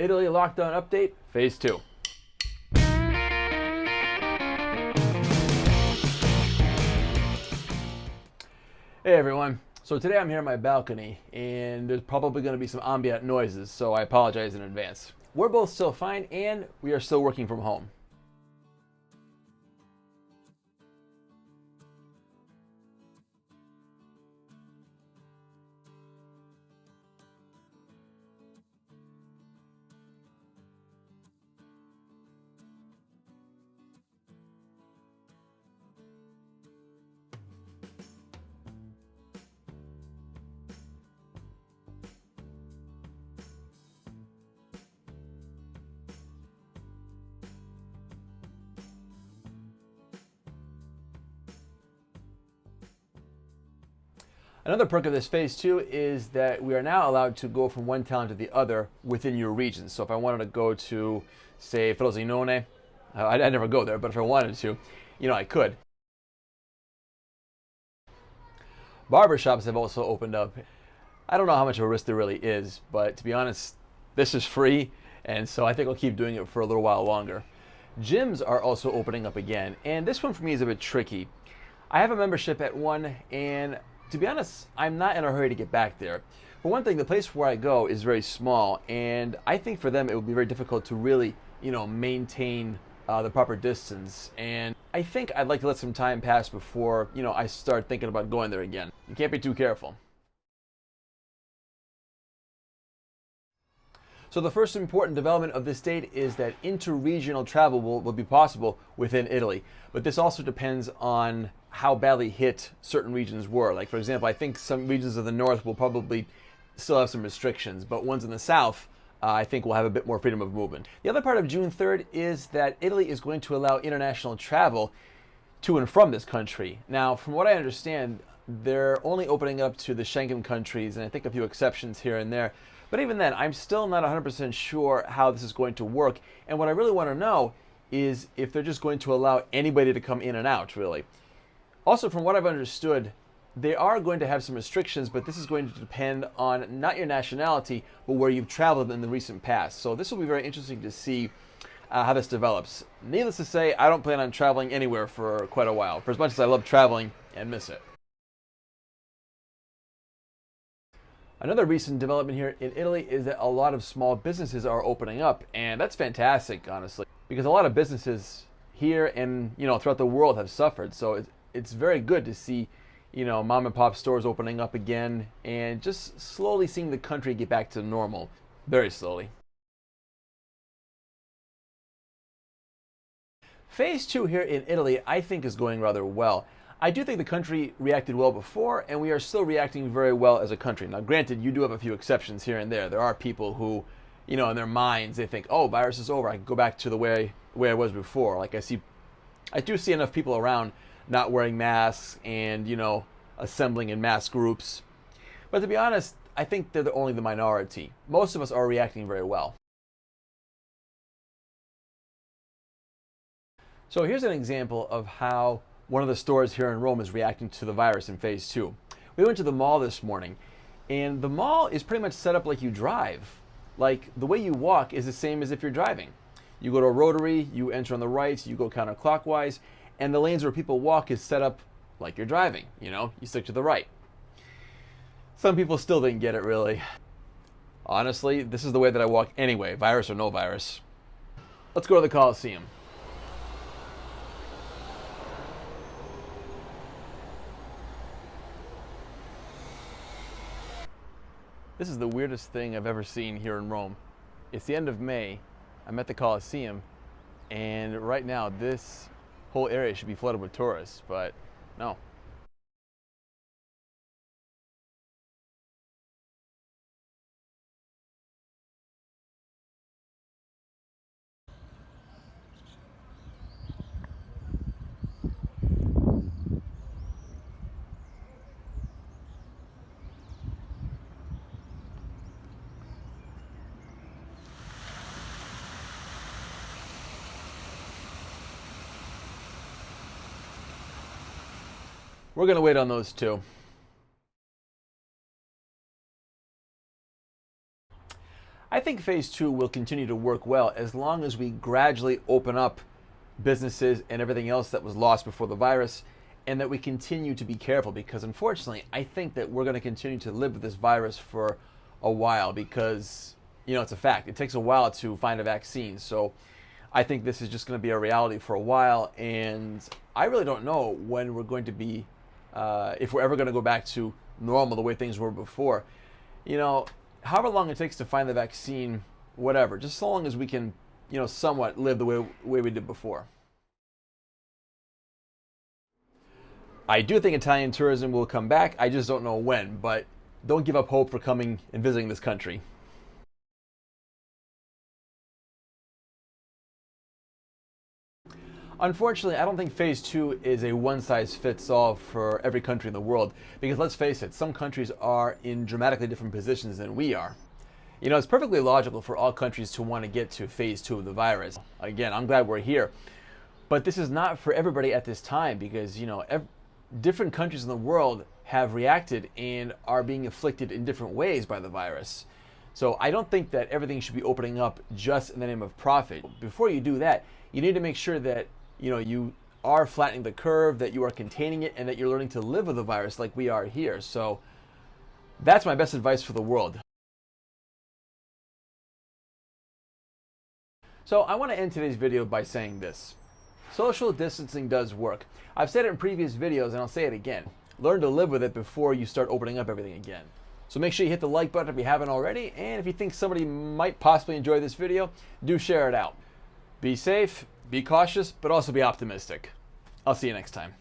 Italy lockdown update, phase 2. Hey everyone. So today I'm here on my balcony and there's probably going to be some ambient noises, so I apologize in advance. We're both still fine and we are still working from home. Another perk of this phase 2 is that we are now allowed to go from one town to the other within your region. So if I wanted to go to, say, Frosinone, I never go there, but if I wanted to, I could. Barbershops have also opened up. I don't know how much of a risk there really is, but to be honest, this is free, and so I think I'll keep doing it for a little while longer. Gyms are also opening up again, and this one for me is a bit tricky. I have a membership at one, and to be honest, I'm not in a hurry to get back there. For one thing, the place where I go is very small, and I think for them it would be very difficult to really, maintain the proper distance. And I think I'd like to let some time pass before, I start thinking about going there again. You can't be too careful. So the first important development of this date is that interregional travel will be possible within Italy. But this also depends on how badly hit certain regions were. Like, for example, I think some regions of the north will probably still have some restrictions, but ones in the south, I think will have a bit more freedom of movement. The other part of June 3rd is that Italy is going to allow international travel to and from this country. Now, from what I understand, they're only opening up to the Schengen countries, and I think a few exceptions here and there. But even then, I'm still not 100% sure how this is going to work. And what I really want to know is if they're just going to allow anybody to come in and out, really. Also, from what I've understood, they are going to have some restrictions, but this is going to depend on not your nationality, but where you've traveled in the recent past. So this will be very interesting to see how this develops. Needless to say, I don't plan on traveling anywhere for quite a while, for as much as I love traveling and miss it. Another recent development here in Italy is that a lot of small businesses are opening up, and that's fantastic, honestly, because a lot of businesses here and throughout the world have suffered. So it's very good to see mom and pop stores opening up again and just slowly seeing the country get back to normal, very slowly. Phase 2 here in Italy, I think, is going rather well. I do think the country reacted well before, and we are still reacting very well as a country. Now, granted, you do have a few exceptions here and there. There are people who, in their minds, they think, oh, virus is over. I can go back to the way I was before. Like I do see enough people around not wearing masks and, assembling in mass groups. But to be honest, I think they're only the minority. Most of us are reacting very well. So here's an example of how one of the stores here in Rome is reacting to the virus in phase 2. We went to the mall this morning, and the mall is pretty much set up like you drive. Like, the way you walk is the same as if you're driving. You go to a rotary, you enter on the right, you go counterclockwise, and the lanes where people walk is set up like you're driving. You stick to the right. Some people still didn't get it, really. Honestly, this is the way that I walk anyway, virus or no virus. Let's go to the Colosseum. This is the weirdest thing I've ever seen here in Rome. It's the end of May. I'm at the Colosseum, and right now this whole area should be flooded with tourists, but no. We're going to wait on those two. I think think phase 2 will continue to work well as long as we gradually open up businesses and everything else that was lost before the virus, and that we continue to be careful, because unfortunately I think that we're going to continue to live with this virus for a while, because it's a fact. It takes a while to find a vaccine. So I think this is just going to be a reality for a while, and I really don't know when we're going to be, if we're ever going to go back to normal the way things were before. However long it takes to find the vaccine, whatever, just so long as we can, somewhat live the way we did before. I do think Italian tourism will come back. I just don't know when, but don't give up hope for coming and visiting this country. Unfortunately, I don't think phase 2 is a one-size-fits-all for every country in the world, because let's face it, some countries are in dramatically different positions than we are. It's perfectly logical for all countries to want to get to phase 2 of the virus. Again, I'm glad we're here. But this is not for everybody at this time, because, different countries in the world have reacted and are being afflicted in different ways by the virus. So I don't think that everything should be opening up just in the name of profit. Before you do that, you need to make sure that you are flattening the curve, that you are containing it, and that you're learning to live with the virus like we are here. So that's my best advice for the world. So I want to end today's video by saying this. Social distancing does work. I've said it in previous videos and I'll say it again. Learn to live with it before you start opening up everything again. So make sure you hit the like button if you haven't already, and if you think somebody might possibly enjoy this video, do share it out. Be safe, be cautious, but also be optimistic. I'll see you next time.